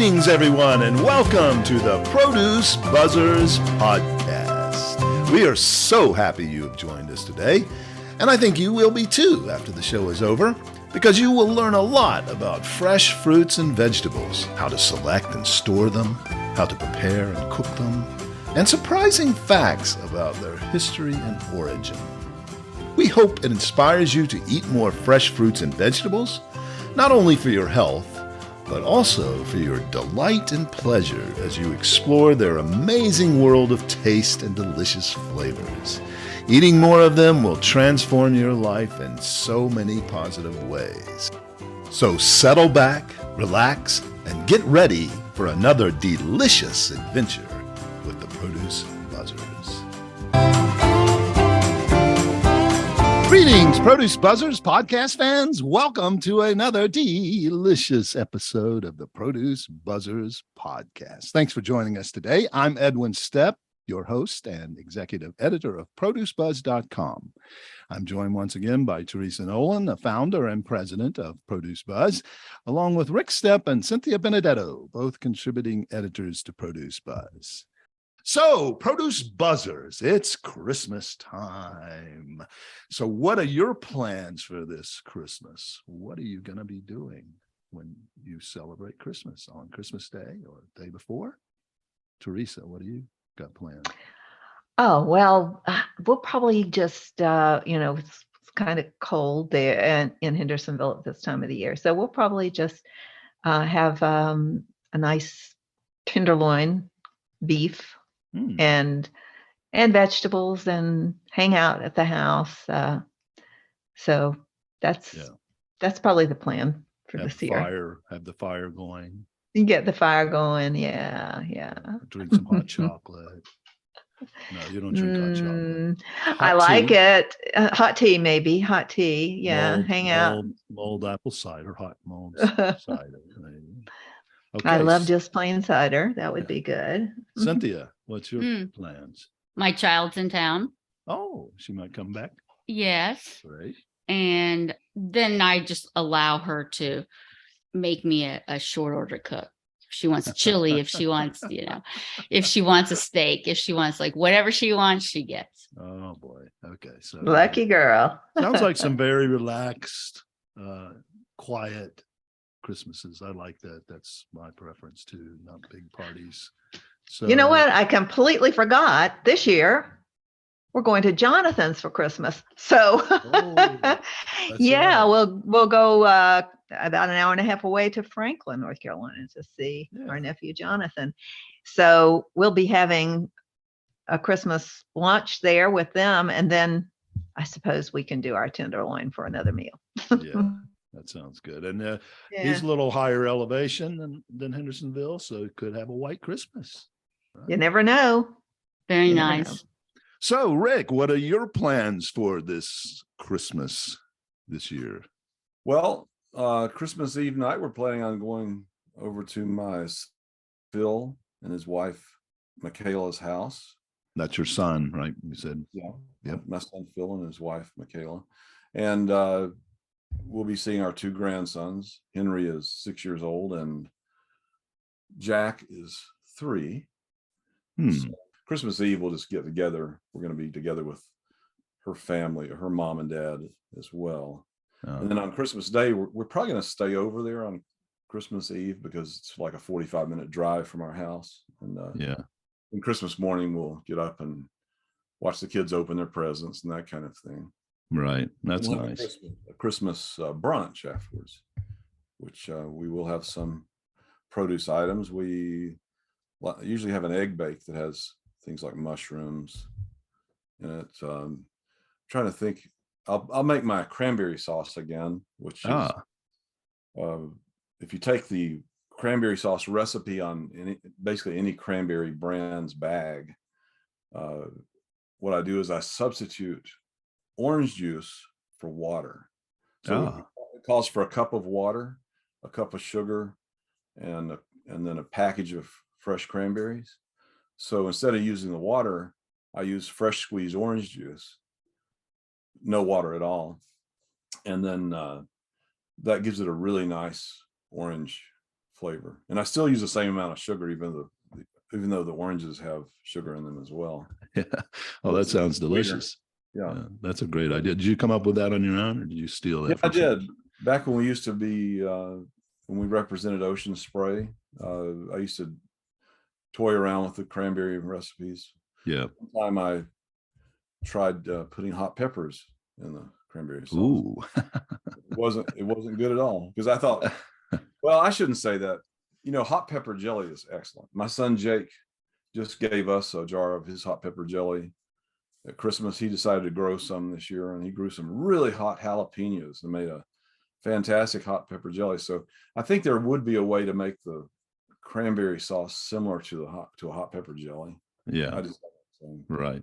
Greetings, everyone, and welcome to the Produce Buzzers podcast. We are so happy you have joined us today, and I think you will be too after the show is over, because you will learn a lot about fresh fruits and vegetables, how to select and store them, how to prepare and cook them, and surprising facts about their history and origin. We hope it inspires you to eat more fresh fruits and vegetables, not only for your health, but also for your delight and pleasure as you explore their amazing world of taste and delicious flavors. Eating more of them will transform your life in so many positive ways. So settle back, relax, and get ready for another delicious adventure with the Produce Buzzers. Greetings, Produce Buzzers podcast fans. Welcome to another delicious episode of the Produce Buzzers podcast. Thanks for joining us today. I'm Edwin Stepp, your host and executive editor of ProduceBuzz.com. I'm joined once again by Teresa Nolan, the founder and president of Produce Buzz, along with Rick Stepp and Cynthia Benedetto, both contributing editors to Produce Buzz. So, Produce Buzzers, it's Christmas time. So what are your plans for this Christmas? What are you going to be doing when you celebrate Christmas, on Christmas Day or the day before? Teresa, what do you got planned? Oh, well, we'll probably just, it's kind of cold there in Hendersonville at this time of the year. So we'll probably just have a nice tenderloin beef and vegetables and hang out at the house. So that's probably the plan for this year. Have the fire going. You get the fire going. Yeah. Drink some hot chocolate. No, you don't drink hot chocolate. I like it. Hot tea, maybe. Hot tea. Yeah. Hang out. Mulled apple cider, hot mulled cider. Okay. I love just plain cider. That would be good. Cynthia, what's your plans? My child's in town. Oh, she might come back. Yes. Great. And then I just allow her to make me a short order cook. If she wants chili, if she wants, if she wants a steak, if she wants whatever she wants, she gets. Oh boy. Okay. So lucky girl. Sounds like some very relaxed, quiet Christmases. I like that. That's my preference too. Not big parties. So you know what? I completely forgot. This year we're going to Jonathan's for Christmas. So we'll go about an hour and a half away to Franklin, North Carolina to see our nephew Jonathan. So we'll be having a Christmas lunch there with them, and then I suppose we can do our tenderloin for another meal. Yeah. That sounds good. And he's a little higher elevation than Hendersonville, so it could have a white Christmas. Right? You never know. Very nice. So, Rick, what are your plans for this Christmas this year? Well, Christmas Eve night, we're planning on going over to my Phil and his wife, Michaela's house. That's your son, right? You said. Yeah. Yep. My son, Phil, and his wife, Michaela. And we'll be seeing our two grandsons. Henry is 6 years old and Jack is 3. So Christmas Eve, we'll just get together. We're going to be together with her family, her mom and dad as well. And then on Christmas Day, we're probably going to stay over there on Christmas Eve because it's like a 45-minute drive from our house. And and Christmas morning, we'll get up and watch the kids open their presents and that kind of thing. Right. That's nice. A Christmas brunch afterwards, which we will have some produce items. We usually have an egg bake that has things like mushrooms in it. Trying to think, I'll make my cranberry sauce again, which is if you take the cranberry sauce recipe on basically any cranberry brand's bag, what I do is I substitute orange juice for water. So it calls for a cup of water, a cup of sugar, and then a package of fresh cranberries. So instead of using the water, I use fresh squeezed orange juice, no water at all. And then that gives it a really nice orange flavor. And I still use the same amount of sugar, even though the oranges have sugar in them as well. Yeah. Oh, that sounds delicious. Yeah. That's a great idea. Did you come up with that on your own, or did you steal that? Yeah, I from someone? did. Back when we used to be, when we represented Ocean Spray, I used to toy around with the cranberry recipes. Yeah. One time I tried putting hot peppers in the cranberry sauce. Ooh. It wasn't good at all, because I thought, well, I shouldn't say that. You know, hot pepper jelly is excellent. My son Jake just gave us a jar of his hot pepper jelly at Christmas. He decided to grow some this year, and he grew some really hot jalapenos and made a fantastic hot pepper jelly. So I think there would be a way to make the cranberry sauce similar to a hot pepper jelly. Yeah. I just Right.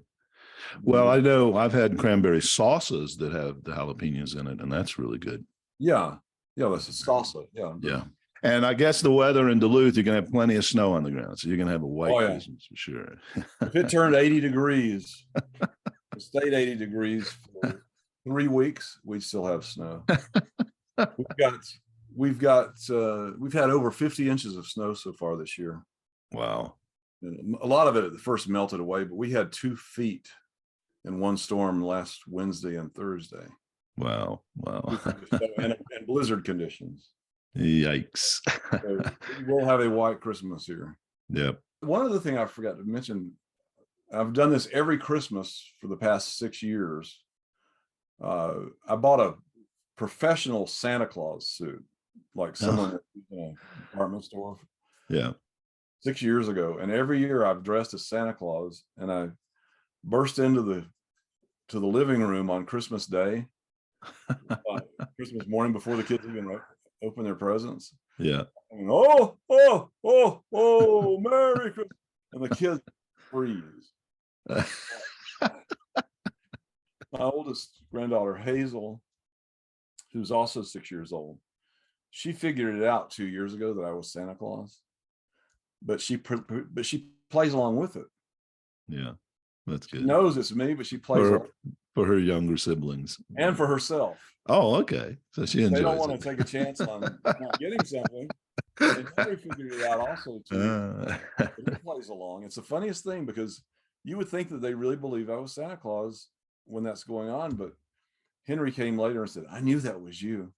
Well, I know I've had cranberry sauces that have the jalapenos in it, and that's really good. yeah, that's a salsa. Yeah. And I guess the weather in Duluth, you're going to have plenty of snow on the ground. So you're going to have a white Oh, yeah. Christmas for sure. If it turned 80 degrees, it stayed 80 degrees for 3 weeks, we'd still have snow. We've had over 50 inches of snow so far this year. Wow. And a lot of it at the first melted away, but we had 2 feet in one storm last Wednesday and Thursday. Wow. Wow. and blizzard conditions. Yikes. So we'll have a white Christmas here. Yep. One other thing I forgot to mention, I've done this every Christmas for the past 6 years. I bought a professional Santa Claus suit, like someone in a department store. Yeah. 6 years ago, and every year I've dressed as Santa Claus, and I burst into the living room on Christmas Day, Christmas morning, before the kids even open their presents. Yeah. And, Merry Christmas, and the kids freeze. My oldest granddaughter Hazel, who's also 6 years old, she figured it out 2 years ago that I was Santa Claus, but she plays along with it. Yeah, that's good. She knows it's me, but she plays for her younger siblings and for herself. Oh, okay. So she enjoys. They don't want to take a chance on not getting something. And Henry figured it out also too. He plays along. It's the funniest thing, because you would think that they really believe I was Santa Claus when that's going on, but Henry came later and said, "I knew that was you."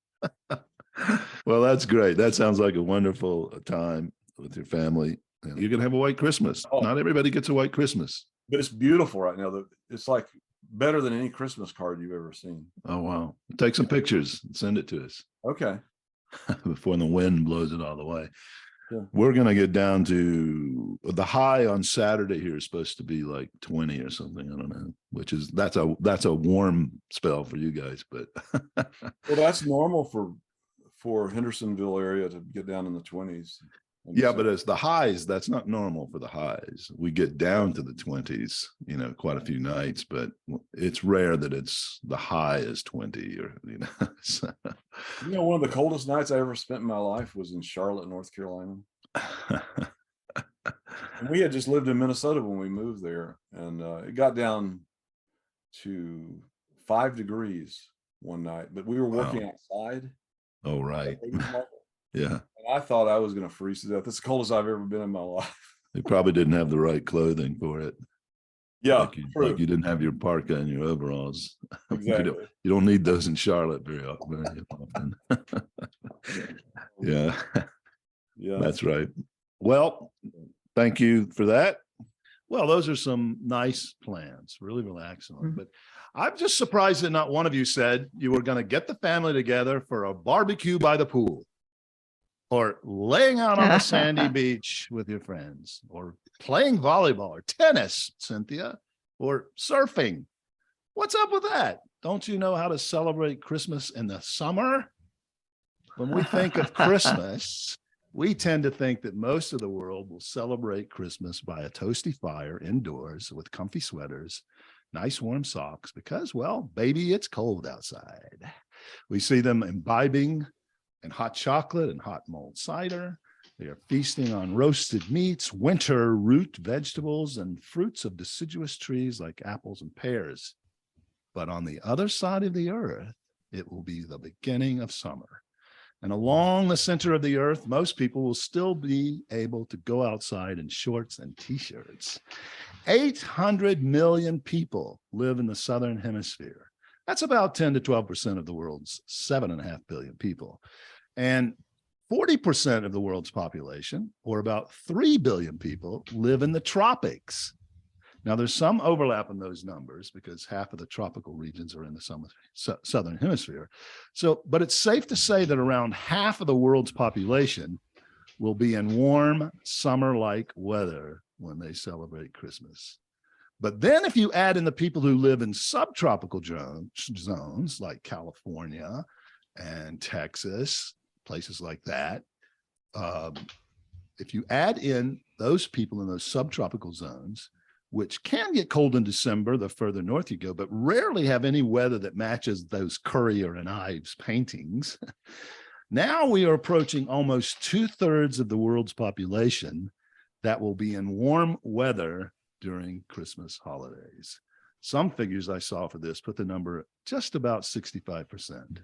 Well, that's great. That sounds like a wonderful time with your family. You're gonna have a white Christmas. Oh. Not everybody gets a white Christmas, but it's beautiful right now. It's like better than any Christmas card you've ever seen. Oh, wow. Take some pictures and send it to us. Okay. Before the wind blows it all away. Yeah. We're going to get down to the high on Saturday here is supposed to be like 20 or something. I don't know, which is, that's a warm spell for you guys, but. Well, that's normal for Hendersonville area to get down in the 20s. Yeah, but as the highs, that's not normal for the highs. We get down to the 20s, quite a few nights, but it's rare that it's the high is 20 or, So. One of the coldest nights I ever spent in my life was in Charlotte, North Carolina. And we had just lived in Minnesota when we moved there, and it got down to 5 degrees one night, but we were working outside. Oh, right. Yeah. And I thought I was going to freeze to death. It's the coldest I've ever been in my life. You probably didn't have the right clothing for it. Yeah. Like you didn't have your parka and your overalls. Exactly. You don't need those in Charlotte very often. Yeah. Yeah. That's right. Well, thank you for that. Well, those are some nice plans, really relaxing. Mm-hmm. But I'm just surprised that not one of you said you were going to get the family together for a barbecue by the pool, or laying out on a sandy beach with your friends, or playing volleyball or tennis, Cynthia, or surfing. What's up with that? Don't you know how to celebrate Christmas in the summer? When we think of Christmas, we tend to think that most of the world will celebrate Christmas by a toasty fire indoors with comfy sweaters, nice warm socks, because, well, baby, it's cold outside. We see them imbibing and hot chocolate and hot mulled cider. They are feasting on roasted meats, winter root vegetables, and fruits of deciduous trees like apples and pears. But on the other side of the earth, it will be the beginning of summer. And along the center of the earth, most people will still be able to go outside in shorts and t-shirts. 800 million people live in the southern hemisphere. That's about 10 to 12% of the world's 7.5 billion people. And 40% of the world's population, or about 3 billion people, live in the tropics. Now, there's some overlap in those numbers because half of the tropical regions are in the southern hemisphere. But it's safe to say that around half of the world's population will be in warm, summer-like weather when they celebrate Christmas. But then if you add in the people who live in subtropical zones like California and Texas, places like that, if you add in those people in those subtropical zones, which can get cold in December the further north you go, but rarely have any weather that matches those Currier and Ives paintings. Now we are approaching almost 2/3 of the world's population that will be in warm weather during Christmas holidays. Some figures I saw for this put the number just about 65%.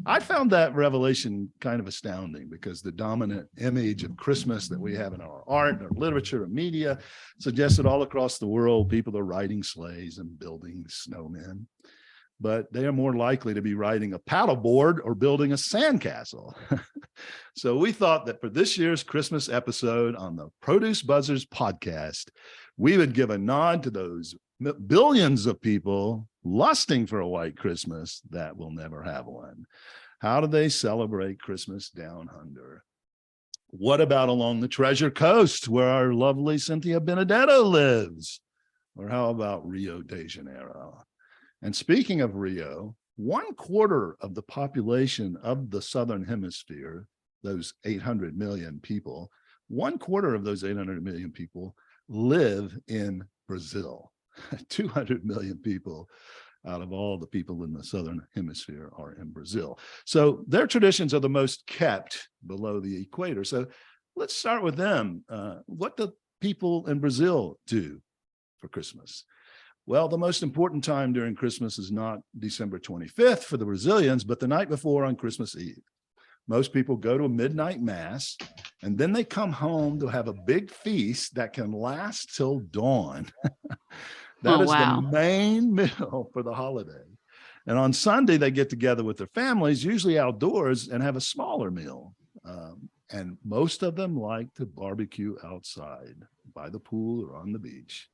I found that revelation kind of astounding because the dominant image of Christmas that we have in our art, our literature, and media suggests that all across the world, people are riding sleighs and building snowmen, but they are more likely to be riding a paddleboard or building a sandcastle. So we thought that for this year's Christmas episode on the Produce Buzzers podcast, we would give a nod to those billions of people lusting for a white Christmas that will never have one. How do they celebrate Christmas down under? What about along the Treasure Coast where our lovely Cynthia Benedetto lives? Or how about Rio de Janeiro? And speaking of Rio, 1/4 of the population of the Southern Hemisphere, those 800 million people, 1/4 of those 800 million people live in Brazil. 200 million people out of all the people in the Southern Hemisphere are in Brazil. So their traditions are the most kept below the equator. So let's start with them. What do people in Brazil do for Christmas? Well, the most important time during Christmas is not December 25th for the Brazilians, but the night before on Christmas Eve. Most people go to a midnight mass, and then they come home to have a big feast that can last till dawn. That is the main meal for the holiday. And on Sunday, they get together with their families, usually outdoors, and have a smaller meal. And most of them like to barbecue outside by the pool or on the beach.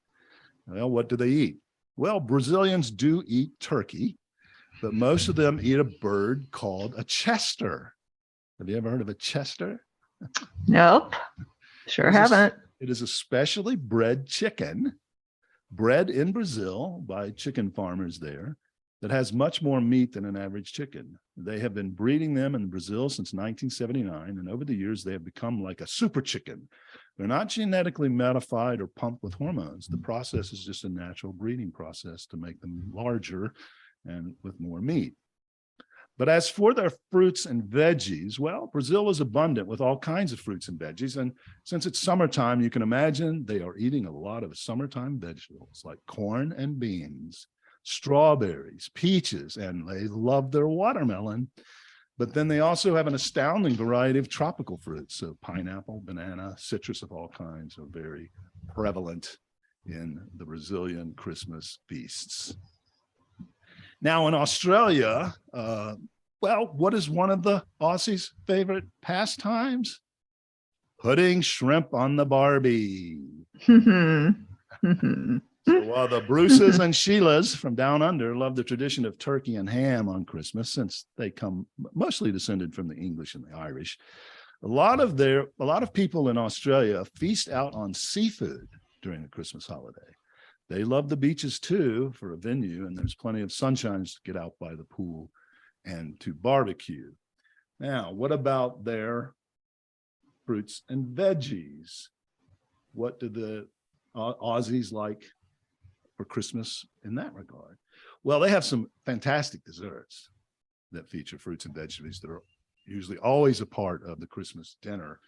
Well, what do they eat? Well, Brazilians do eat turkey, but most of them eat a bird called a chester. Have you ever heard of a chester? Nope, sure haven't. It is a specially bred chicken, bred in Brazil by chicken farmers there, that has much more meat than an average chicken. They have been breeding them in Brazil since 1979, and over the years, they have become like a super chicken. They're not genetically modified or pumped with hormones. The process is just a natural breeding process to make them larger and with more meat. But as for their fruits and veggies, well, Brazil is abundant with all kinds of fruits and veggies. And since it's summertime, you can imagine they are eating a lot of summertime vegetables like corn and beans, strawberries, peaches, and they love their watermelon. But then they also have an astounding variety of tropical fruits. So pineapple, banana, citrus of all kinds are very prevalent in the Brazilian Christmas feasts. Now in Australia, well, what is one of the Aussies' favorite pastimes? Putting shrimp on the Barbie. So while the Bruces and Sheilas from down under love the tradition of turkey and ham on Christmas, since they come mostly descended from the English and the Irish, a lot of people in Australia feast out on seafood during the Christmas holiday. They love the beaches too for a venue, and there's plenty of sunshine to get out by the pool and to barbecue. Now, what about their fruits and veggies? What do the Aussies like for Christmas in that regard? Well, they have some fantastic desserts that feature fruits and vegetables that are usually always a part of the Christmas dinner.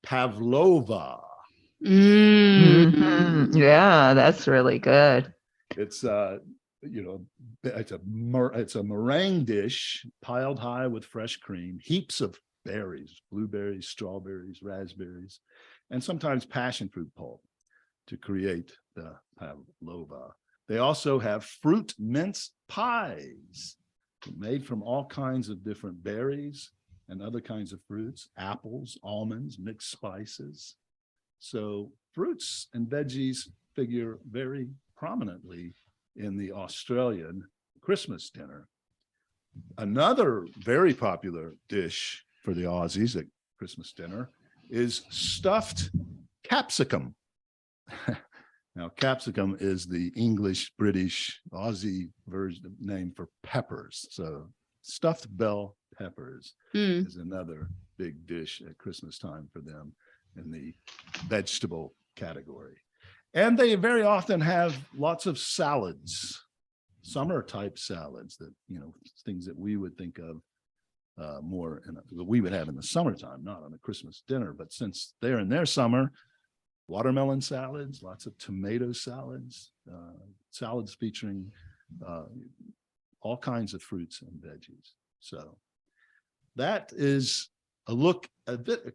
Pavlova. Yeah, that's really good. It's it's a meringue dish piled high with fresh cream, heaps of berries, blueberries, strawberries, raspberries, and sometimes passion fruit pulp to create the pavlova. They also have fruit mince pies made from all kinds of different berries and other kinds of fruits, apples, almonds, mixed spices. So fruits and veggies figure very prominently in the Australian Christmas dinner. Another very popular dish for the Aussies at Christmas dinner is stuffed capsicum. Now, capsicum is the English, British, Aussie version name for peppers. So stuffed bell peppers is another big dish at Christmas time for them in the vegetable category. And they very often have lots of salads, summer type salads that, things that we would think of more that we would have in the summertime, not on a Christmas dinner. But since they're in their summer, watermelon salads, lots of tomato salads, salads featuring all kinds of fruits and veggies. So that is a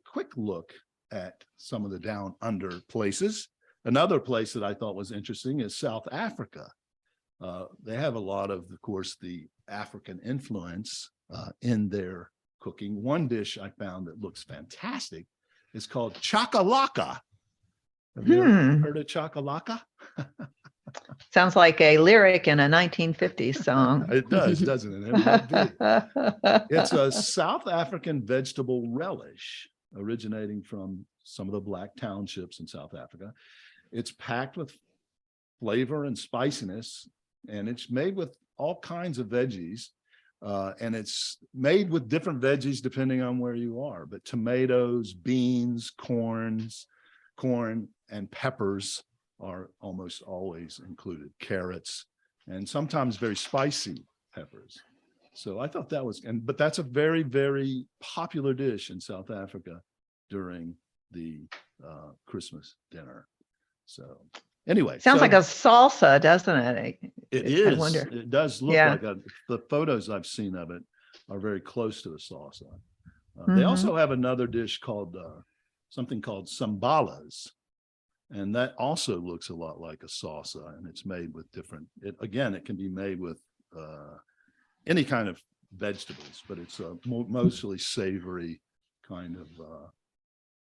quick look at some of the down under places. Another place that I thought was interesting is South Africa. They have a lot of course, the African influence in their cooking. One dish I found that looks fantastic is called chakalaka. Have you ever heard of chakalaka? Sounds like a lyric in a 1950s song. It does, doesn't it? It might be. It's a South African vegetable relish originating from some of the black townships in South Africa. It's packed with flavor and spiciness, and it's made with all kinds of veggies. And it's made with different veggies depending on where you are, but tomatoes, beans, corn, and peppers are almost always included, carrots, and sometimes very spicy peppers. So I thought that was, but that's a very, very popular dish in South Africa during the Christmas dinner. So anyway. Sounds like a salsa, doesn't it? It is. I wonder. It does look like the photos I've seen of it are very close to a salsa. They also have another dish called something called sambalas. And that also looks a lot like a salsa, and it's made with different, it can be made with any kind of vegetables, but it's a mostly savory kind of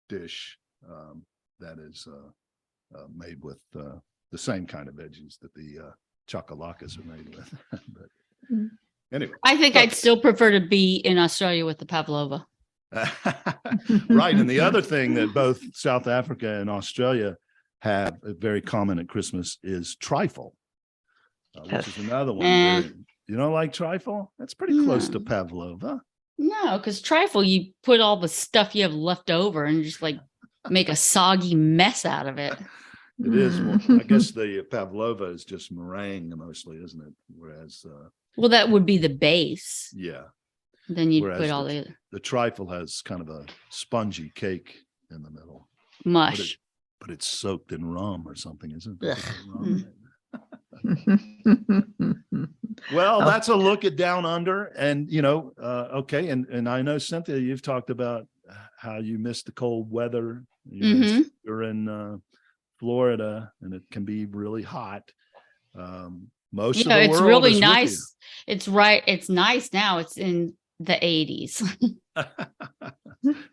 dish that is made with the same kind of veggies that the chakalakas are made with. But anyway. I think I'd still prefer to be in Australia with the pavlova. Right. And the other thing that both South Africa and Australia have very common at Christmas is trifle, which is another one. You don't like trifle? That's pretty close to pavlova. No, because trifle, you put all the stuff you have left over and just like make a soggy mess out of it. It is. I guess the pavlova is just meringue mostly, isn't it? Whereas well, that would be the base. Yeah. Then you'd put all the trifle has kind of a spongy cake in the middle. Mush. But it's soaked in rum or something, isn't it? Well, that's a look at down under. And, okay. And I know, Cynthia, you've talked about how you miss the cold weather. You're in Florida, and it can be really hot. Most of the world, it's really nice. It's right. It's nice now. It's in the 80s.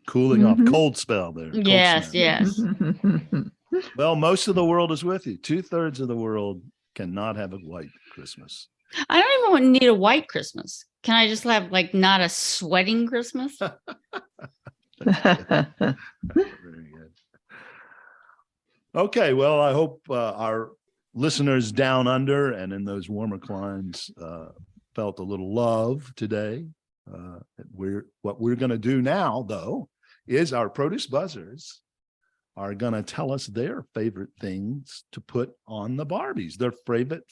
Cooling off, cold spell there. Yes. Well, most of the world is with you. 2/3 of the world cannot have a white Christmas. I don't even need a white Christmas. Can I just have not a sweating Christmas? Very good. Okay, well, I hope our listeners down under and in those warmer climes felt a little love today. What we're going to do now, though, is our produce buzzers are going to tell us their favorite things to put on the Barbies, their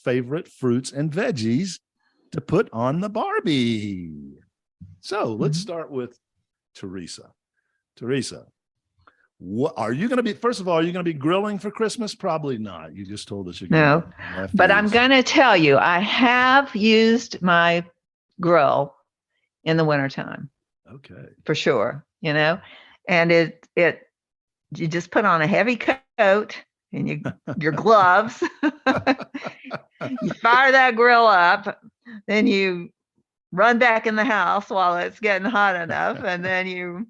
favorite fruits and veggies to put on the Barbie. So let's start with Teresa. Teresa, what are you going to be? First of all, are you going to be grilling for Christmas? Probably not. You just told us you're going to. But I'm going to tell you, I have used my grill in the wintertime. Okay. For sure. you know, and you just put on a heavy coat and your gloves. You fire that grill up, then you run back in the house while it's getting hot enough, and then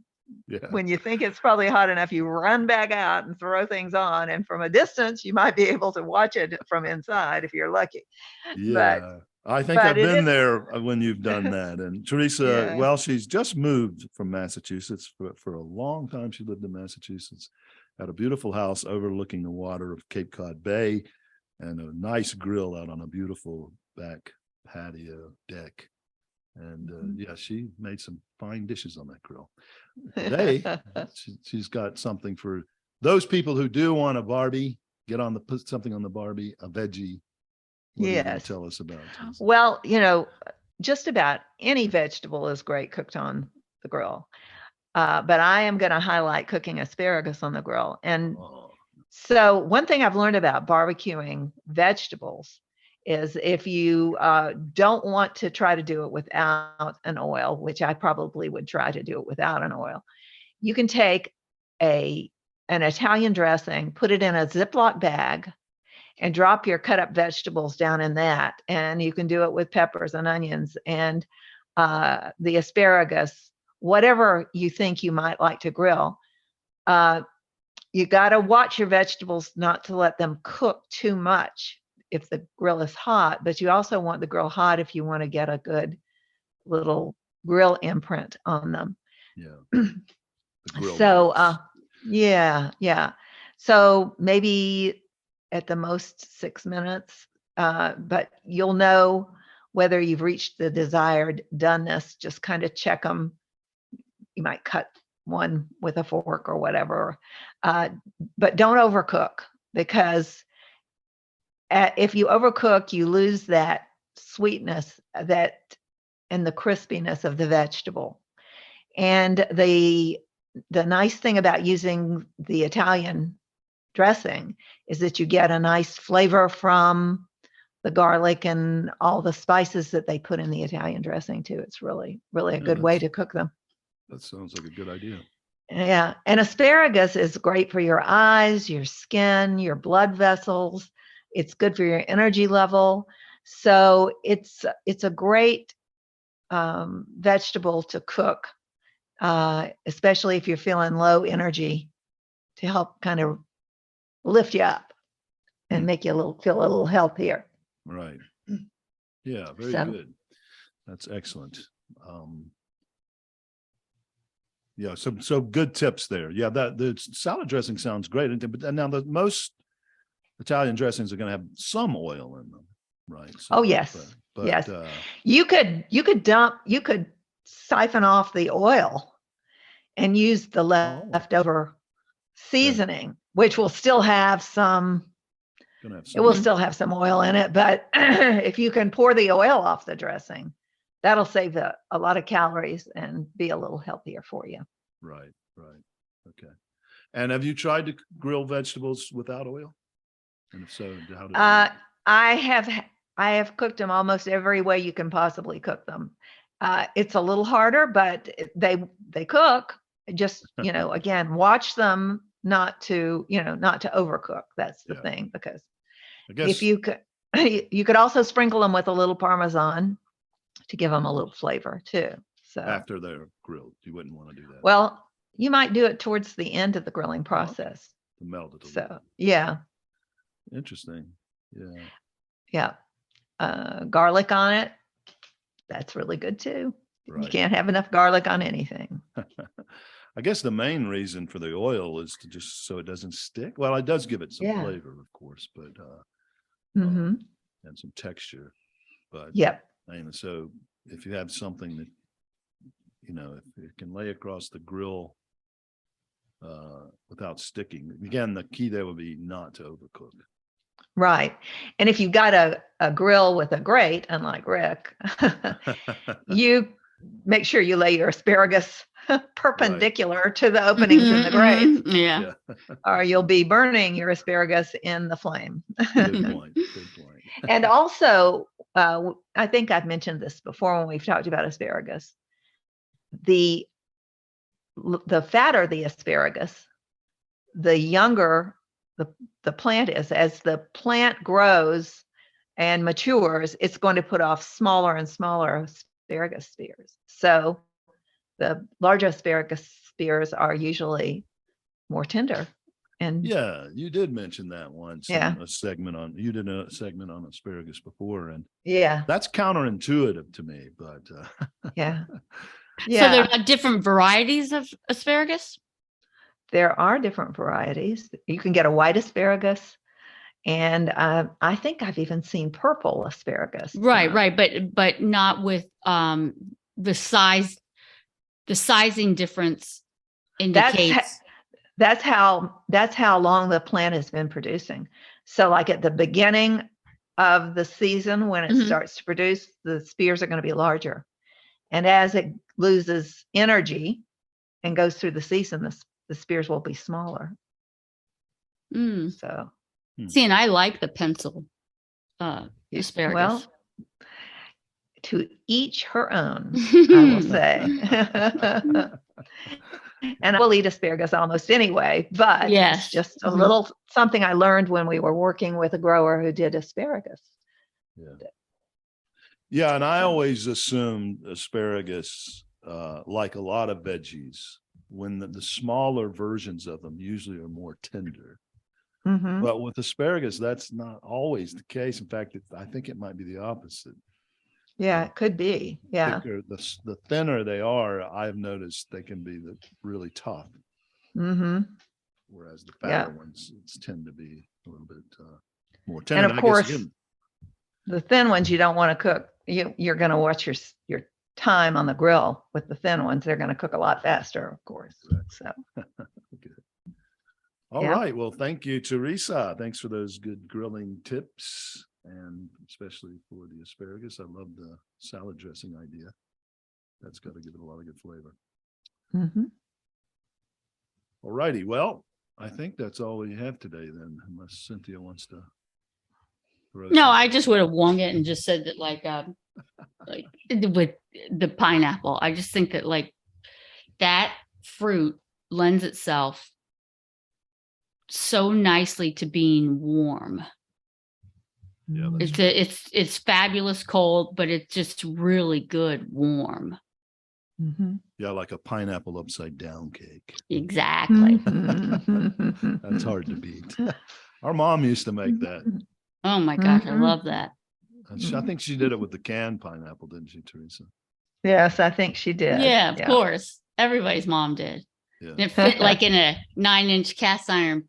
when you think it's probably hot enough, you run back out and throw things on, and from a distance you might be able to watch it from inside if you're lucky. Yeah. I think I've been there when you've done that. And Teresa, well, she's just moved from Massachusetts. For a long time, she lived in Massachusetts, had a beautiful house overlooking the water of Cape Cod Bay and a nice grill out on a beautiful back patio deck. And yeah, she made some fine dishes on that grill. Today, she's got something for those people who do want a Barbie, put something on the Barbie, a veggie. What are you going to tell us about this? Well, just about any vegetable is great cooked on the grill. But I am going to highlight cooking asparagus on the grill. And so one thing I've learned about barbecuing vegetables is if you don't want to try to do it without an oil, which I probably would try to do it without an oil, you can take an Italian dressing, put it in a Ziploc bag, and drop your cut up vegetables down in that. And you can do it with peppers and onions and the asparagus, whatever you think you might like to grill. You got to watch your vegetables not to let them cook too much if the grill is hot, but you also want the grill hot if you want to get a good little grill imprint on them. Yeah. So, yeah. So maybe at the most 6 minutes, but you'll know whether you've reached the desired doneness. Just kind of check them. You might cut one with a fork or whatever, but don't overcook, because if you overcook, you lose that sweetness and the crispiness of the vegetable. And the nice thing about using the Italian dressing is that you get a nice flavor from the garlic and all the spices that they put in the Italian dressing too. It's really, really a good way to cook them. That sounds like a good idea. Yeah. And asparagus is great for your eyes, your skin, your blood vessels. It's good for your energy level. So it's a great vegetable to cook, especially if you're feeling low energy, to help kind of lift you up and make you feel a little healthier. Right. Yeah, very good. That's excellent. Yeah, so good tips there. Yeah, the salad dressing sounds great. But now most Italian dressings are going to have some oil in them, right? So, yes. but yes. You could siphon off the oil and use the leftover seasoning, which will still have some. It will still have some oil in it, but if you can pour the oil off the dressing, that'll save a lot of calories and be a little healthier for you. Right. Okay. And have you tried to grill vegetables without oil? And if so, how do I have cooked them almost every way you can possibly cook them. It's a little harder, but they cook. Just, again, watch them not to overcook. That's the thing, because if you could also sprinkle them with a little Parmesan to give them a little flavor too. So after they're grilled, you wouldn't want to do that. Well, you might do it towards the end of the grilling process. To melt it. So yeah. Interesting. Yeah. Garlic on it. That's really good too. Right. You can't have enough garlic on anything. I guess the main reason for the oil is to just so it doesn't stick. Well, it does give it some flavor, of course, but and some texture. But so if you have something that if it can lay across the grill without sticking, again, the key there would be not to overcook. Right. And if you've got a grill with a grate, unlike Rick, you make sure you lay your asparagus perpendicular to the openings in the grate. Yeah. Or you'll be burning your asparagus in the flame. Good point. And also, I think I've mentioned this before when we've talked about asparagus. The the fatter the asparagus, the younger the plant is. As the plant grows and matures, it's going to put off smaller and smaller asparagus spears. So the larger asparagus spears are usually more tender. And Yeah, you did mention that once Yeah. in a segment on, you did a segment on asparagus before, and yeah, that's counterintuitive to me, but yeah, So yeah. there are different varieties of asparagus. There are different varieties. You can get a white asparagus, and I think I've even seen purple asparagus. Right. But not with the size, the sizing difference indicates. That's how long the plant has been producing. So like at the beginning of the season, when it Mhm. starts to produce, the spears are going to be larger. And as it loses energy and goes through the season, the spears will be smaller. Mm. So See, and I like the pencil asparagus. well, to each her own, I will say. And I will eat asparagus almost anyway, but Yes. it's just a Mhm. little something I learned when we were working with a grower who did asparagus. yeah, and I So- always assumed asparagus, like a lot of veggies, when the smaller versions of them usually are more tender. Mhm. But with asparagus, that's not always the case. In fact, I think it might be the opposite. Yeah, it could be. Yeah. Thicker, the thinner they are, I've noticed they can be really tough, hmm whereas the Yeah. fatter ones tend to be a little bit more And tender. of I guess course, again, the thin ones you don't want to cook. You're going to watch your time on the grill with the thin ones. They're going to cook a lot faster, of course. So all Yeah. right. Well, thank you, Teresa. Thanks for those good grilling tips, and especially for the asparagus. I love the salad dressing idea. That's got to give it a lot of good flavor. mhm. All righty. Well, I think that's all we have today then, unless Cynthia wants to. throw No, I something. just would have wung it and just said that like with the pineapple. I just think that like that fruit lends itself so nicely to being warm. Yeah, that's It's fabulous cold, but it's just really good warm. Mhm. Yeah, like a pineapple upside down cake. Exactly. Mhm. That's hard to beat. Our mom used to make that. Oh my gosh, I Mhm. love that. I think she did it with the canned pineapple, didn't she, Teresa? Yes, I think she did. Yeah, of course. Everybody's mom did. Yeah. And it fit like in a 9-inch cast iron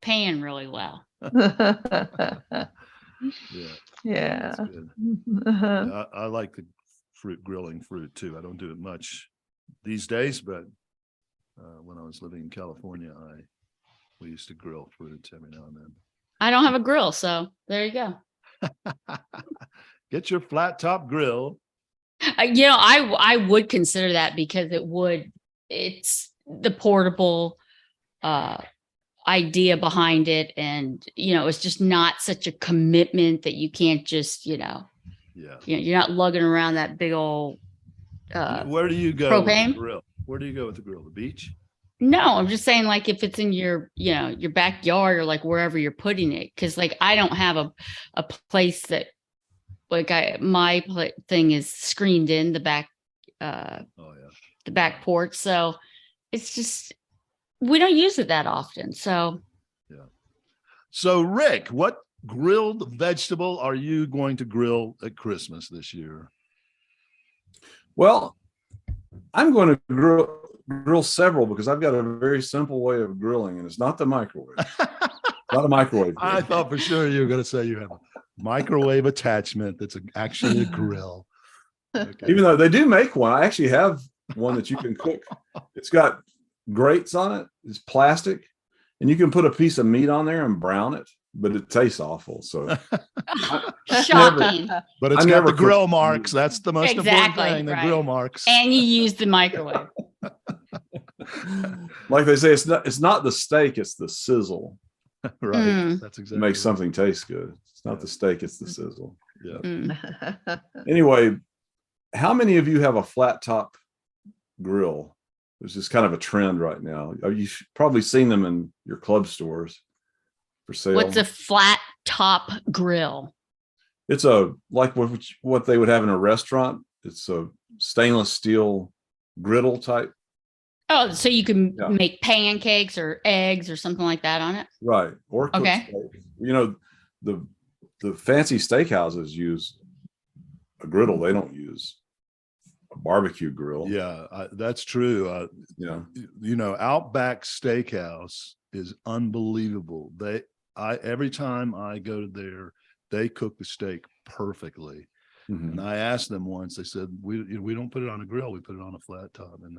pan really well. Yeah. Yeah. That's good. Uh-huh. Yeah, I like the grilling fruit too. I don't do it much these days, but when I was living in California, we used to grill fruits every now and I don't have a grill, so there you go. then. Get your flat top grill. I would consider that because it's the portable idea behind it, and it's just not such a commitment that you can't just Yeah. you're not lugging around that big old Where do you go with propane? the grill? Where do you go with the grill? The beach? No, I'm just saying, like, if it's in your your backyard or like wherever you're putting it, because like I don't have a place that like my thing is screened in the back Oh yeah. the back porch, so it's just we don't use it that often. So So Rick, what grilled vegetable are you going to grill at Christmas this year? Well, I'm going to grill several because I've got a very simple way of grilling, and it's not the microwave. Not a microwave. I thought for sure you were going to say you have a microwave attachment that's actually a grill. Okay. Even though they do make one, I actually have one that you can cook. It's got grates on it. It's plastic, and you can put a piece of meat on there and brown it, but it tastes awful. So shocking. But it's I got never the grill cooked- marks. That's the most Exactly, important thing, the right. grill marks. And you use the microwave. like they say, it's not the steak, it's the sizzle Right. Mm. That's that exactly makes right. something taste good. It's not the steak, it's the sizzle. Yeah. Mm. Anyway, how many of you have a flat top grill There's just kind of a trend right now. You've probably seen them in your club stores for sale. What's a flat top grill? It's like what they would have in a restaurant. It's a stainless steel griddle type. Oh, so you can make pancakes or eggs or something like that on it? Right. Or cook steak. You know, the fancy steakhouses use a griddle. They don't use a barbecue grill. Yeah, that's true. You know, Outback Steakhouse is unbelievable. Every time I go there, they cook the steak perfectly. And I asked them once, they said, we don't put it on a grill, we put it on a flat top. And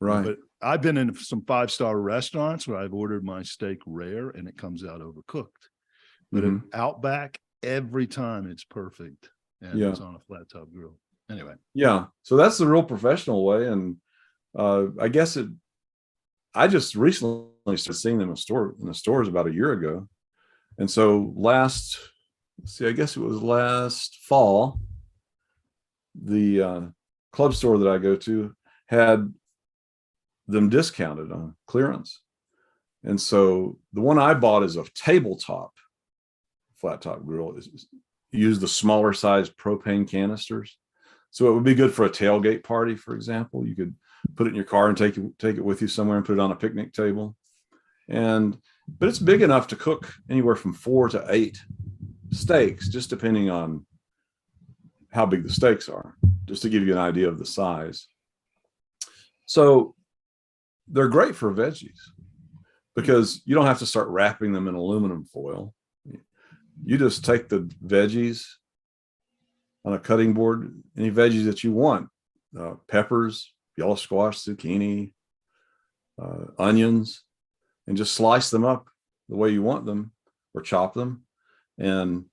right. But I've been in some 5-star restaurants where I've ordered my steak rare and it comes out overcooked. But at Outback, every time it's perfect. And it's on a flat top grill. Anyway. Yeah. So that's the real professional way. And I guess I just recently started seeing them in the stores about a year ago. And so I guess it was last fall, the club store that I go to had them discounted on clearance. And so the one I bought is a tabletop flat top grill. Use the smaller size propane canisters. So it would be good for a tailgate party, for example. You could put it in your car and take it with you somewhere and put it on a picnic table. But it's big enough to cook anywhere from 4 to 8 steaks, just depending on how big the steaks are, just to give you an idea of the size. So they're great for veggies because you don't have to start wrapping them in aluminum foil. You just take the veggies on a cutting board, any veggies that you want, peppers, yellow squash, zucchini, onions, and just slice them up the way you want them or chop them and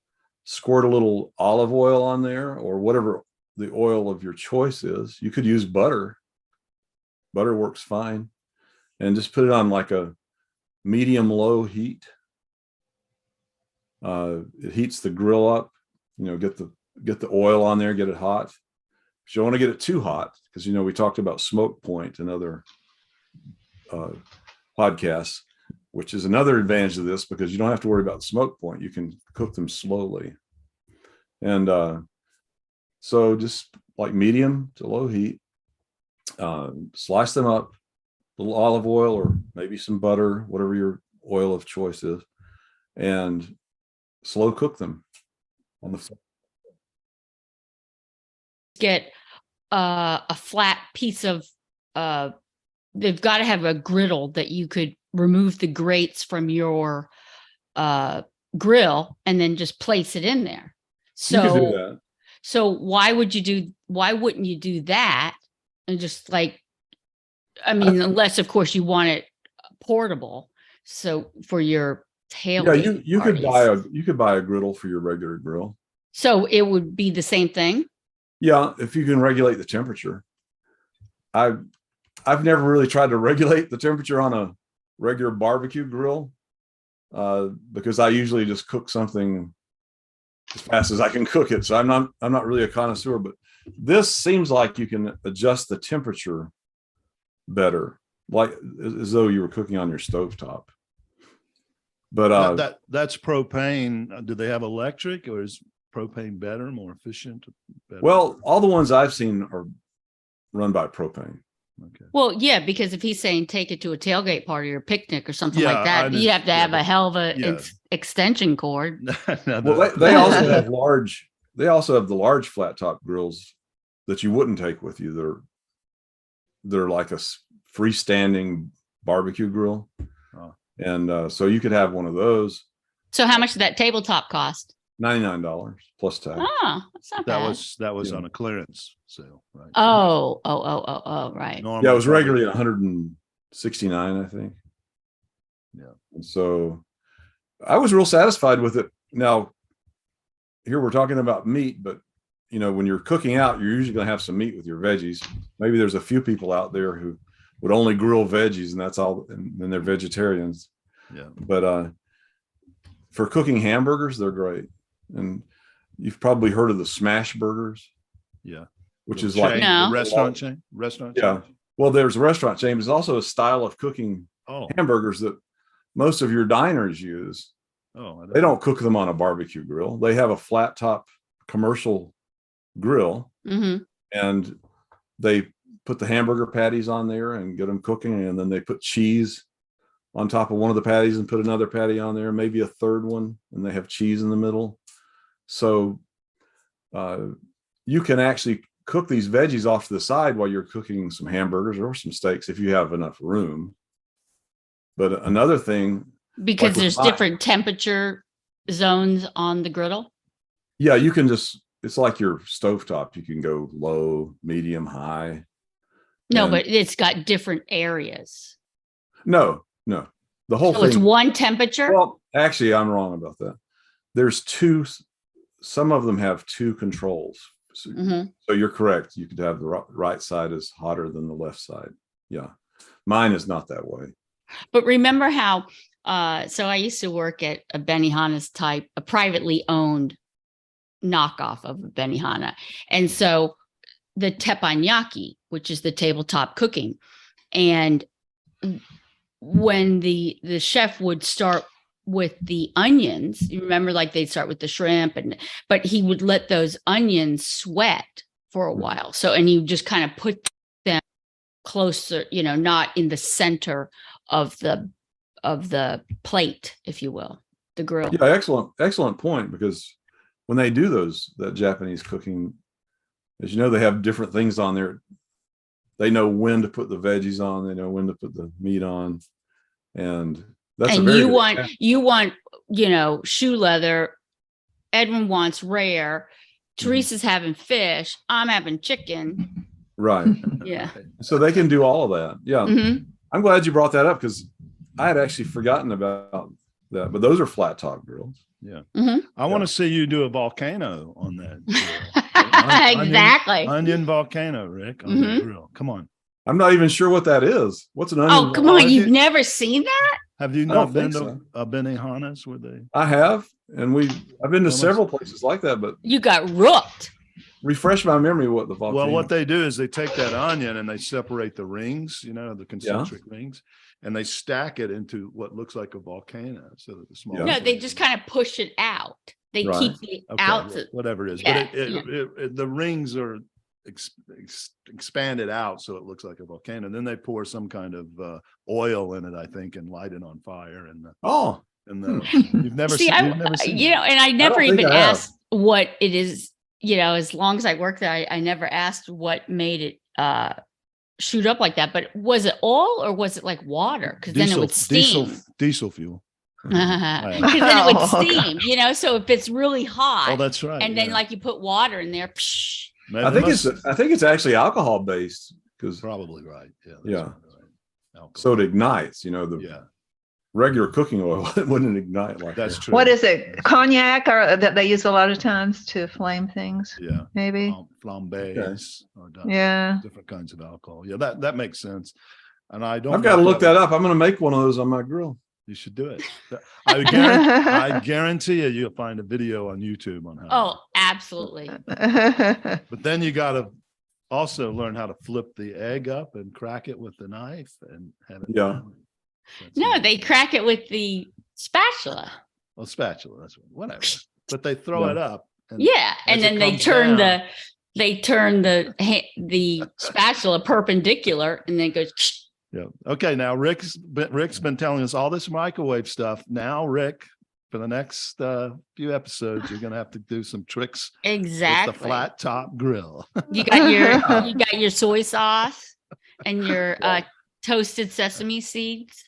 squirt a little olive oil on there or whatever the oil of your choice is. You could use butter. Butter works fine. And just put it on like a medium-low heat. It heats the grill up, get the oil on there, get it hot. But you don't want to get it too hot because, we talked about smoke point and other podcasts, which is another advantage of this because you don't have to worry about smoke point. You can cook them slowly. And so just like medium to low heat, slice them up, a little olive oil or maybe some butter, whatever your oil of choice is, and slow cook them on the flame. Get a flat piece of they've got to have a griddle that you could remove the grates from your grill and then just place it in there. So you can do that. So why wouldn't you do that? And just unless of course you want it portable. So for your tailgate. You could buy a griddle for your regular grill. So it would be the same thing? Yeah, if you can regulate the temperature. I've never really tried to regulate the temperature on a regular barbecue grill because I usually just cook something as fast as I can cook it. So I'm not really a connoisseur, but this seems like you can adjust the temperature better, like as though you were cooking on your stovetop. But that's propane. Do they have electric, or is propane better, more efficient? Better? Well, all the ones I've seen are run by propane. Okay. Well, yeah, because if he's saying take it to a tailgate party or picnic or something like that, you'd have to have a hell of a extension cord. Well, they also have large. They also have the large flat top grills that you wouldn't take with you. They're like a freestanding barbecue grill, and so you could have one of those. So, how much did that tabletop cost? $99 plus tax. Oh, that's not bad. That was on a clearance sale, right? Oh, right. Normally, yeah, it was regularly $169, I think. Yeah, and so I was real satisfied with it. Now, here we're talking about meat, but when you're cooking out, you're usually going to have some meat with your veggies. Maybe there's a few people out there who would only grill veggies, and that's all, and then they're vegetarians. Yeah, but for cooking hamburgers, they're great. And you've probably heard of the smash burgers. Yeah. Which is chain, like the restaurant chain. Yeah. Well, there's a restaurant chain. There's also a style of cooking hamburgers that most of your diners use. They don't cook them on a barbecue grill. They have a flat top commercial grill, and they put the hamburger patties on there and get them cooking, and then they put cheese on top of one of the patties and put another patty on there, maybe a third one, and they have cheese in the middle. So you can actually cook these veggies off to the side while you're cooking some hamburgers or some steaks if you have enough room. But another thing, because like there's different temperature zones on the griddle. Yeah, you can just, it's like your stovetop. You can go low, medium, high. No, but it's got different areas. No. The whole thing. It's one temperature? Well, actually, I'm wrong about that. There's two, some of them have two controls. So you're correct. You could have the right side is hotter than the left side. Yeah. Mine is not that way. But remember how, so I used to work at a Benihana's type, a privately owned knockoff of a Benihana. And so the teppanyaki, which is the tabletop cooking, and when the chef would start with the onions, you remember, like they'd start with the shrimp, but he would let those onions sweat for a while. So, and you just kind of put them closer, not in the center of the plate, if you will, the grill. Yeah, excellent point, because when they do that Japanese cooking, as you know, they have different things on there. They know when to put the veggies on, they know when to put the meat on. And that's you want, shoe leather. Edwin wants rare. Teresa's having fish. I'm having chicken. Right. Yeah. So they can do all of that. Yeah. I'm glad you brought that up, because I had actually forgotten about that. But those are flat top grills. Yeah. I want to see you do a volcano on that. Exactly. Onion volcano, Rick, on that grill. Come on. I'm not even sure what that is. What's an onion? Oh, come on. You've never seen that? Have you not been to Benihana's with a? I have. And I've been to several places like that, but you got rooked. Refresh my memory what the volcano. Well, what they do is they take that onion and they separate the rings, the concentric rings, and they stack it into what looks like a volcano. So that the small. No, they just kind of push it out. They keep it out. Whatever it is. Yeah, but the rings are expanded out so it looks like a volcano. And then they pour some kind of oil in it, I think, and light it on fire. And you've never seen and I never even asked what it is. As long as I worked there, I never asked what made it shoot up like that. But was it oil or was it like water? Because then it would steam. Diesel fuel. Because then it would steam, so if it's really hot. Oh, that's right. And then like you put water in there. I think it's actually alcohol based, because probably right. Yeah. Right. So it ignites, regular cooking oil, it wouldn't ignite like That's that. true. What is it? Cognac, or that they use a lot of times to flame things? Yeah. Maybe. Flambés. Or different kinds of alcohol. Yeah, that makes sense. And I've got to look that up. I'm going to make one of those on my grill. You should do it. I guarantee you'll find a video on YouTube on how. Oh, absolutely. But then you got to also learn how to flip the egg up and crack it with the knife and have it. Yeah. No, they crack it with the spatula. Well, spatula, that's whatever. But they throw it up. And then they turn the spatula perpendicular, and then it goes. Yeah. Okay. Now Rick's been telling us all this microwave stuff. Now, Rick, for the next few episodes, you're going to have to do some tricks. Exactly. With the flat top grill. You got your soy sauce and your toasted sesame seeds.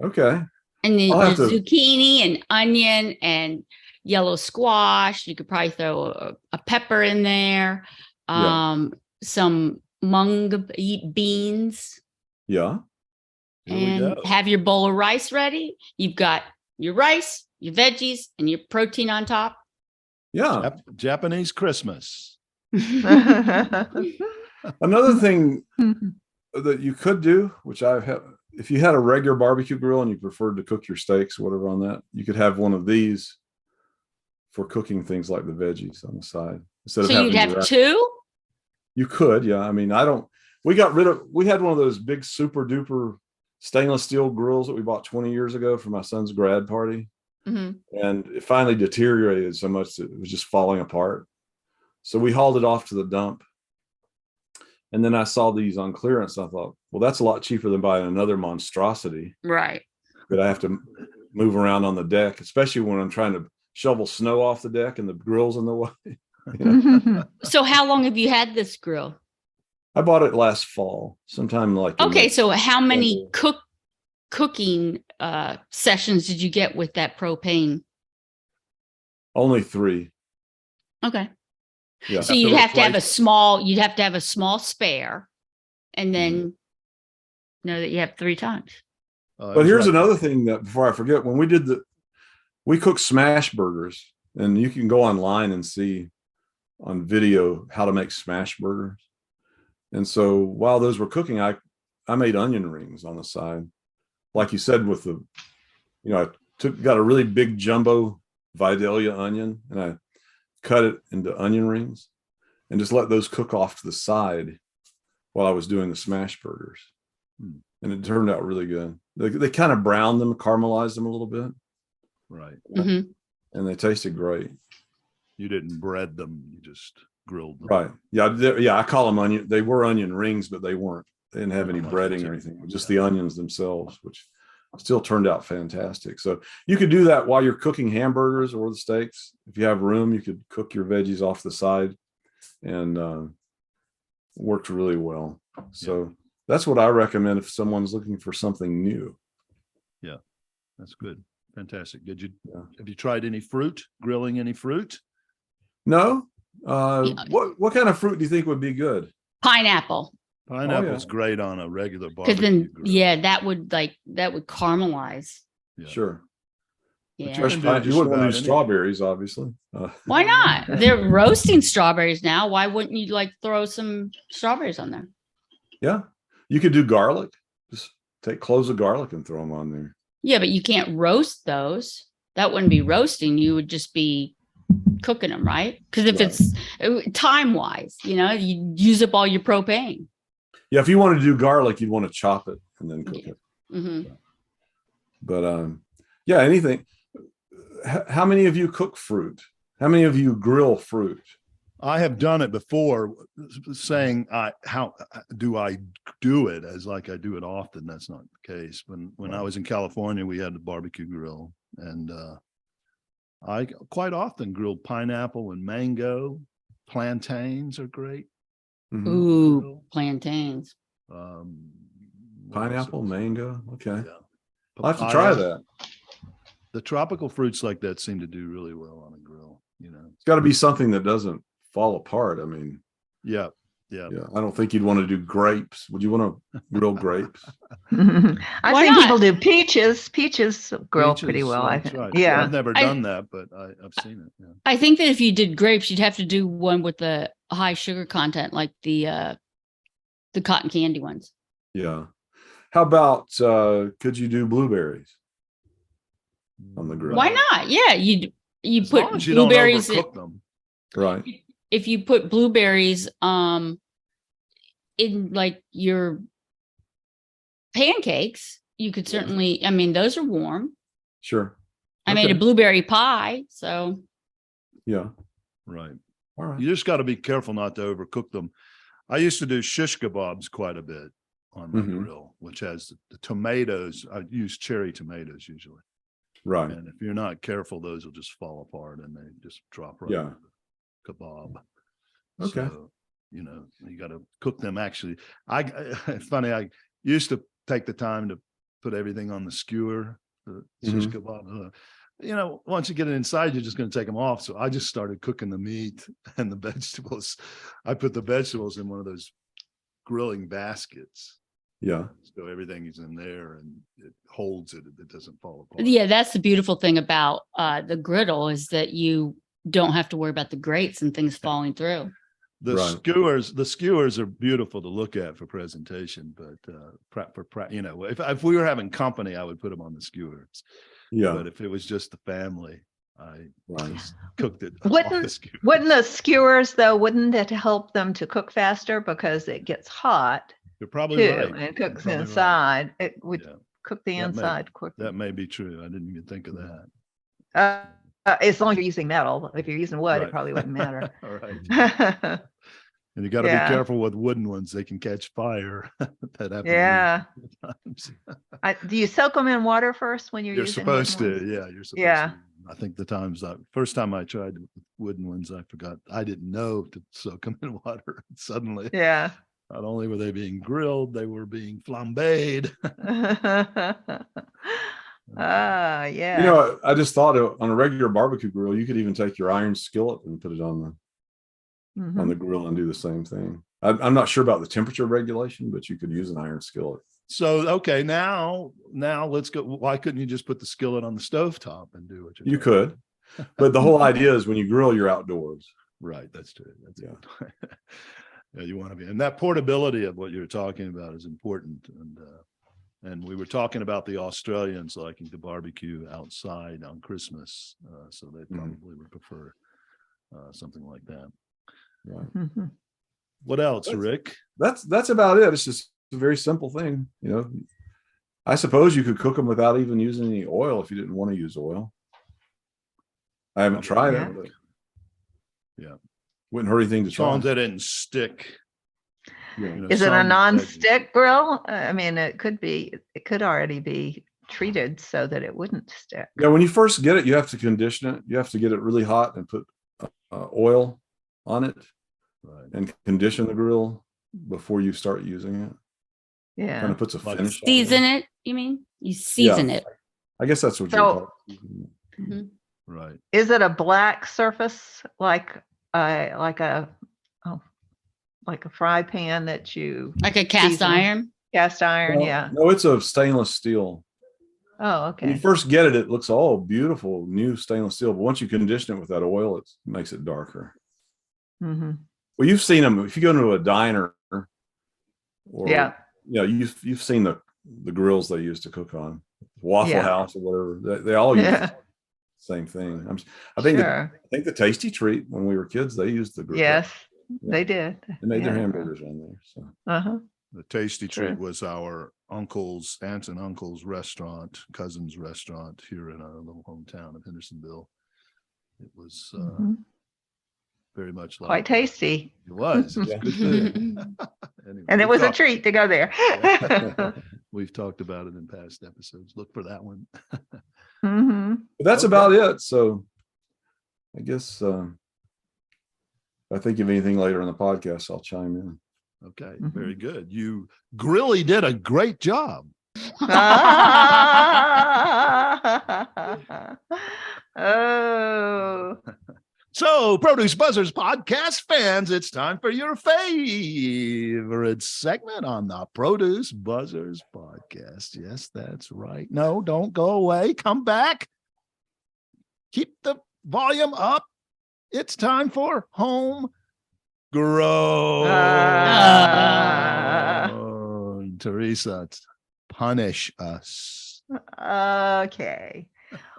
Okay. And then the zucchini and onion and yellow squash. You could probably throw a pepper in there. Some mung beans. Yeah. And have your bowl of rice ready. You've got your rice, your veggies, and your protein on top. Yeah. Japanese Christmas. Another thing that you could do, which if you had a regular barbecue grill and you preferred to cook your steaks or whatever on that, you could have one of these for cooking things like the veggies on the side. So you'd have two? You could, yeah. I mean, We had one of those big super duper stainless steel grills that we bought 20 years ago for my son's grad party. Mhm. And it finally deteriorated so much that it was just falling apart. So we hauled it off to the dump. And then I saw these on clearance. I thought, well, that's a lot cheaper than buying another monstrosity Right. that I have to move around on the deck, especially when I'm trying to shovel snow off the deck and the grill's in the way. You know? So how long have you had this grill? I bought it last fall, sometime like in Okay, the- so how many cooking sessions did you get with that propane? only 3. Okay. Yeah. So you'd have to have a small spare and then know that you have 3 times. But here's another thing that before I forget, when we cook smash burgers, and you can go online and see on video how to make smash burgers. And so while those were cooking, I made onion rings on the side. Like you said, with I got a really big jumbo Vidalia onion and I cut it into onion rings and just let those cook off to the side while I was doing the smash burgers. And it turned out really good. They kind of browned them, caramelized them a little bit. Right. Mhm. And they tasted great. You didn't bread them, you just grilled them. Right. Yeah. I call them onion. They were onion rings, but they didn't have any breading or anything. Just the onions themselves, which still turned out fantastic. So you could do that while you're cooking hamburgers or the steaks. If you have room, you could cook your veggies off the side, and worked really well. So that's what I recommend if someone's looking for something new. Yeah, that's good. Fantastic. Have you tried any fruit, grilling any fruit? No. What kind of fruit do you think would be good? Pineapple. Pineapple's great on a regular Because barbecue then, grill. that would caramelize. Yeah. Sure. Yeah. can do You just wouldn't want to about do any- strawberries, obviously. Why not? They're roasting strawberries now. Why wouldn't you throw some strawberries on there? Yeah. You could do garlic. Just take cloves of garlic and throw them on there. Yeah, but you can't roast those. That wouldn't be roasting. You would just be cooking them, right? Because if it's time wise, you use up all your propane. Yeah, if you want to do garlic, you'd want to chop it and then cook it. Mm-hmm. But anything. How many of you cook fruit? How many of you grill fruit? I have done it before, saying how do I do it as like I do it often. That's not the case. When I was in California, we had the barbecue grill, and I quite often grilled pineapple and mango. Plantains are great. Mhm. Ooh, plantains. What Pineapple, else? mango. Okay. Yeah. I'll have to try that. The tropical fruits like that seem to do really well on a grill. It's got to be something that doesn't fall apart. I mean, Yeah. yeah, I don't think you'd want to do grapes. Would you want to grill grapes? I Why think not? people do peaches. Peaches grill pretty Peaches, well. I that's think. right. Yeah. I've never done that, but I've seen it. Yeah. I think that if you did grapes, you'd have to do one with the high sugar content, like the cotton candy ones. Yeah. How about could you do blueberries on the grill? Why not? Yeah, you As put long as you blueberries. don't overcook them. Right. If you put blueberries in like your pancakes, you could certainly. I mean, those are warm. Sure. I made a Okay. blueberry pie, so Yeah. Right. All right. You just got to be careful not to overcook them. I used to do shish kebabs quite a bit on my Mhm. grill, which has the tomatoes. I use cherry tomatoes usually. Right. And if you're not careful, those will just fall apart and they just drop right Yeah. into the kebab. Okay. So, you got to cook them actually. It's funny. I used to take the time to put everything on the skewer, the shish kebab. Once you get it inside, you're just going to take them off. So I just started cooking the meat and the vegetables. I put the vegetables in one of those grilling baskets. Yeah. So everything is in there and it holds it. It doesn't fall apart. yeah, that's the beautiful thing about the griddle is that you don't have to worry about the grates and things falling through. The Right. skewers are beautiful to look at for presentation, but if we were having company, I would put them on the skewers. Yeah. But if it was just the family, I Right. just cooked it. Wouldn't- off the skewers. Wouldn't the skewers, though, wouldn't it help them to cook faster because it gets hot You're probably too right. and it You're cooks probably right. inside? It would Yeah. cook the That may- inside quicker. That may be true. I didn't even think of that. As long as you're using metal. If you're using wood, Right. it probably wouldn't matter. All right. Yeah. And you got to Yeah. be careful with wooden ones. They can catch fire. That happens sometimes. Do you soak them in water first when you're You're using wooden supposed to. ones? Yeah, you're supposed Yeah. to. I think the first time I tried wooden ones, I forgot. I didn't know to soak them in water. Suddenly, Yeah. not only were they being grilled, they were being flambéed. Yeah. You know, I just thought on a regular barbecue grill, you could even take your iron skillet and put it on Mhm. the grill and do the same thing. I'm not sure about the temperature regulation, but you could use an iron skillet. So, okay, now let's go. Why couldn't you just put the skillet on the stovetop and do what You could, but the whole idea is when you grill, you're outdoors. Right, that's true. That's Yeah. good. Yeah, you want to be, and that portability of what you're talking about is important. And we were talking about the Australians liking to barbecue outside on Christmas, so they probably would prefer something like that. Right. Mhm. What else, That's- Rick? That's about it. It's just a very simple thing. You know, I suppose you could cook them without even using any oil if you didn't want to use oil. I haven't tried Yeah. it, but Yeah. wouldn't hurt anything to As long try. as they didn't stick. Yeah. you know, Is it a some veggies- non-stick grill? I mean, it could already be treated so that it wouldn't stick. Yeah, when you first get it, you have to condition it. You have to get it really hot and put oil on it Right. and condition the grill before you start using it. Kind Yeah. of puts a Like finish on Season it. it, you mean? You season it. I guess that's what So- you're talking about. Mhm. Right. Is it a black surface like a fry pan that you Like a cast season. iron. cast iron? No, Yeah. no, it's a stainless steel. Oh, When you okay. first get it, it looks all beautiful, new stainless steel. But once you condition it with that oil, it makes it darker. Hmm. Well, you've seen them if you go into a diner, or Yeah. you've seen the grills they use to cook on, Waffle Yeah. House or whatever. They all use Yeah. the same thing. I think Sure. I think the Tasty Treat when we were kids, they used the grill. Yes, Yeah. they did. They made their Yeah. hamburgers on there. So Uh-huh. The Tasty True. Treat was our aunts and uncles restaurant, cousin's restaurant here in our little hometown of Hendersonville. It was Mhm. very much like Quite tasty. It was. It was Yeah. good food. Anyway, And it we've was a talked- treat to go there. We've talked about it in past episodes. Look for that one. Hmm. but that's Okay. about it. So I guess if I think of anything later in the podcast, I'll chime in. Okay, Mhm. very good. You really did a great job. Oh. So, Produce Buzzers podcast fans, it's time for your favorite segment on the Produce Buzzers podcast. Yes, that's right. No, don't go away. Come back. Keep the volume up. It's time for Home Grow. Teresa, punish us. Okay.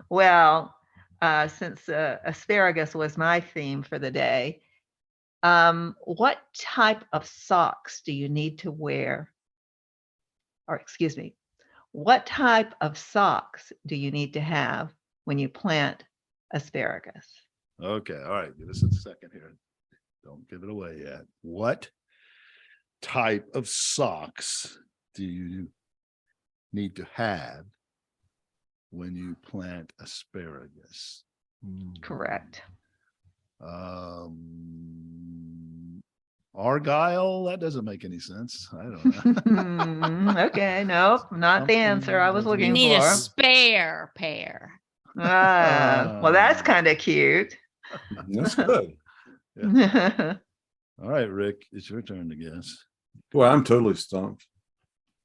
Well, since asparagus was my theme for the day, what type of socks do you need to wear? Or excuse me, what type of socks do you need to have when you plant asparagus? Okay, all right. Give us a second here. Don't give it away yet. What type of socks do you need to have when you plant asparagus? Correct. Argyle? That doesn't make any sense. I don't know. Okay, nope, not the answer I was Something- You looking need a for. spare pair. Well, that's kind of cute. That's good. All right, Rick, it's your turn to guess. Boy, I'm totally stumped.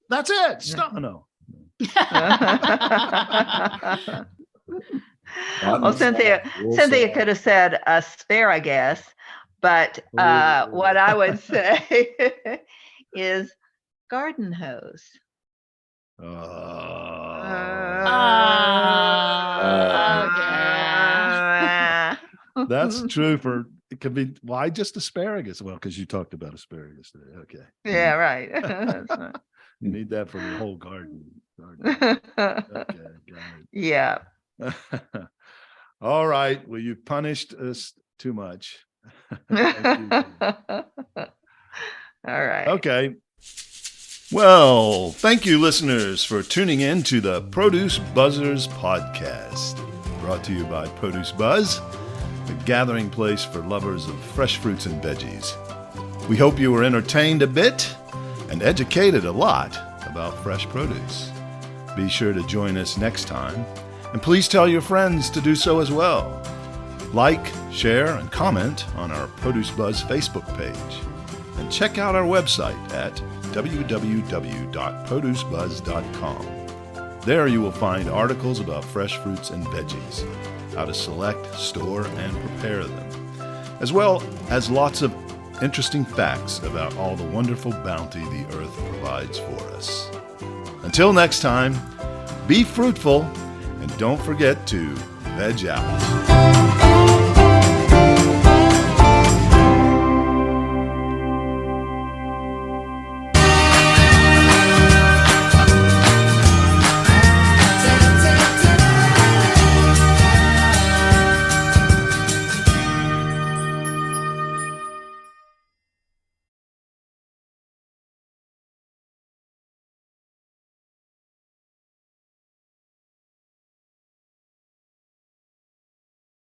That's it. Stop. No. Well, Cynthia could have said asparagus, but what I would say is garden hose. Oh. Okay. That's true for, it could be, why just asparagus? Well, because you talked about asparagus today. Okay. Yeah, right. That's right. You need that for your whole garden. Okay, got Yeah. it. All right. Well, you punished us too much. All Thank you. right. Okay. Well, thank you, listeners, for tuning in to the Produce Buzzers podcast, brought to you by Produce Buzz, the gathering place for lovers of fresh fruits and veggies. We hope you were entertained a bit and educated a lot about fresh produce. Be sure to join us next time, and please tell your friends to do so as well. Like, share, and comment on our Produce Buzz Facebook page. And check out our website at www.producebuzz.com. There you will find articles about fresh fruits and veggies, how to select, store, and prepare them, as well as lots of interesting facts about all the wonderful bounty the earth provides for us. Until next time, be fruitful and don't forget to veg out.